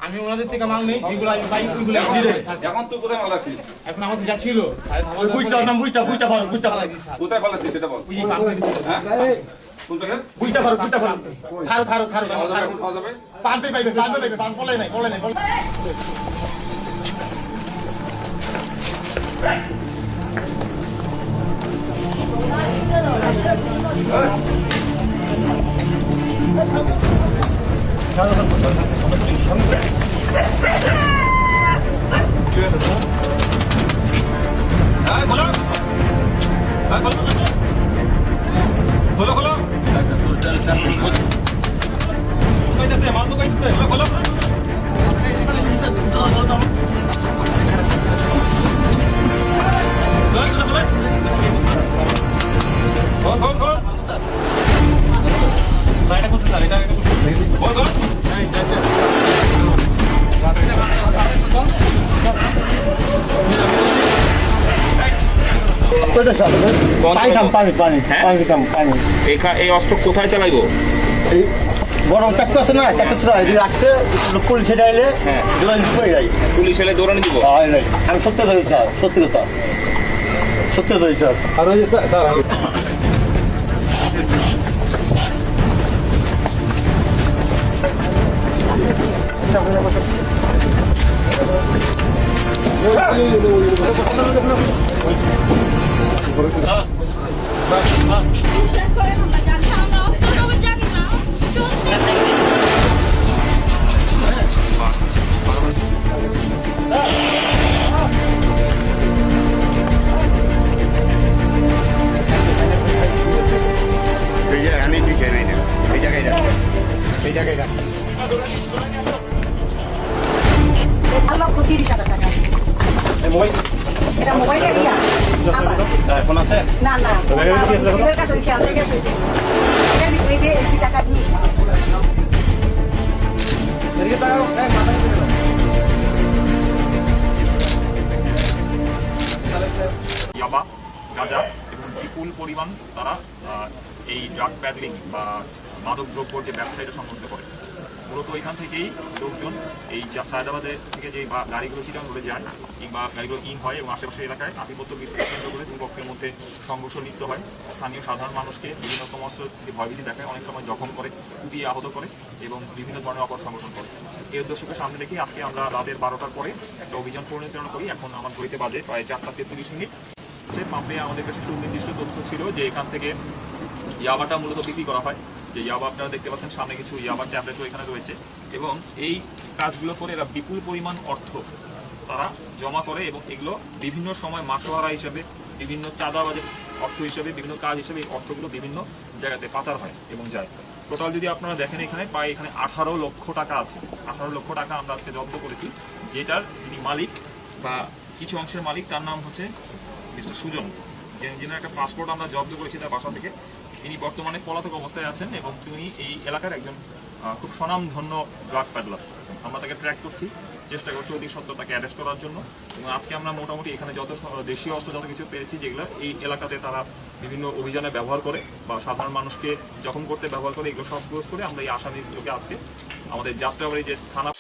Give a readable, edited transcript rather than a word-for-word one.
আমি ওনাদের থেকে মাল নেই, যেগুলো আমি পাই ওইগুলো এখন তুই কোথায় মাল রাখছিস? এখন আমাদের যা ছিল কোথায় পালাচ্ছিস সেটা বল। হ্যাঁ? কোন জায়গায়? এখন খাওয়া যাবে? হ্যাঁ, খোলো। হ্যাঁ, খোলো। খোলো, খোলো। দোকাইতেছে, মাল দোকাইতেছে। খোলো, খোলো। খোল, খোল, খোল। এটা করতে স্যার, এটা খোল, খোল। এই অস্ত্র কোথায় চালাইবো? বড় চাকু আছে না, চাকু ছিল রাখতে পুলিশে যাইলে পুলিশ এলে দৌড়ানি দিব। আমি সত্য ধরেছি স্যার, সত্যি কথা সত্য ধরেছি স্যার। আর ওই যে স্যার এখন আছে না না কাছে খেয়াল গেছে যে টাকা দিয়ে ইয়াবা, গাঁজা এবং বিপুল পরিমাণ তারা এই ড্রাগ প্যাডলিং বা মাদক দ্রব্যর যে ব্যবসায়ীরা সংগঠিত করে। মূলত এখান থেকেই লোকজন এই সায়দাবাদে থেকে যে গাড়িগুলো চিটাং করে যায় কিংবা গাড়িগুলো ইন হয় এবং আশেপাশের এলাকায় আধিপত্য বিস্তার কেন্দ্র করে দুই পক্ষের মধ্যে সংঘর্ষ লিপ্ত হয়। স্থানীয় সাধারণ মানুষকে বিভিন্ন রকম অস্ত্র ভয়ভীতি দেখায়, অনেক সময় জখম করে, কুপিয়ে আহত করে এবং বিভিন্ন ধরনের অপর সংগঠন করে। এই উদ্দেশ্যকে সামনে রেখে আজকে আমরা রাতের 12টার পরে একটা অভিযান পরিচালনা করি। এখন আমার ঘড়িতে বাজে প্রায় 4:43। পাম্পে আমাদের কাছে সুনির্দিষ্ট তথ্য ছিল যে এখান থেকে ইয়াবাটা মূলত বিক্রি করা হয়। যে ইয়াবা আপনারা দেখতে পাচ্ছেন সামনে কিছু ইয়াবার ট্যাবলেটও এখানে রয়েছে এবং এই কাজগুলো করে এরা বিপুল পরিমাণ অর্থ তারা জমা করে এবং এগুলো বিভিন্ন সময় মাসোহারা হিসেবে, বিভিন্ন চাঁদাবাজের অর্থ হিসেবে, বিভিন্ন কাজ হিসেবে এই অর্থগুলো বিভিন্ন জায়গাতে পাচার হয় এবং যায়। টোটাল যদি আপনারা দেখেন এখানে প্রায় 18 লক্ষ টাকা আছে। 18 লক্ষ টাকা আমরা আজকে জব্দ করেছি, যেটার যিনি মালিক বা কিছু অংশের মালিক তার নাম হচ্ছে মিস্টার সুজন, যিনি একটা পাসপোর্ট আমরা জব্দ করেছি তার বাসা থেকে। তিনি বর্তমানে পলাতক অবস্থায় আছেন এবং তিনি এই এলাকার একজন খুব স্বনামধন্য ড্রাগ প্যাডলার। আমরা তাকে ট্র্যাক করছি, চেষ্টা করছি অতি সত্ত্বর তাকে অ্যারেস্ট করার জন্য। এবং আজকে আমরা মোটামুটি এখানে যত দেশীয় অস্ত্র যত কিছু পেয়েছি যেগুলো এই এলাকাতে তারা বিভিন্ন অভিযানে ব্যবহার করে বা সাধারণ মানুষকে জখম করতে ব্যবহার করে, এগুলো সব ক্লোজ করে আমরা এই আসামিগুলোকে আজকে আমাদের যাত্রাবাড়ি যে থানা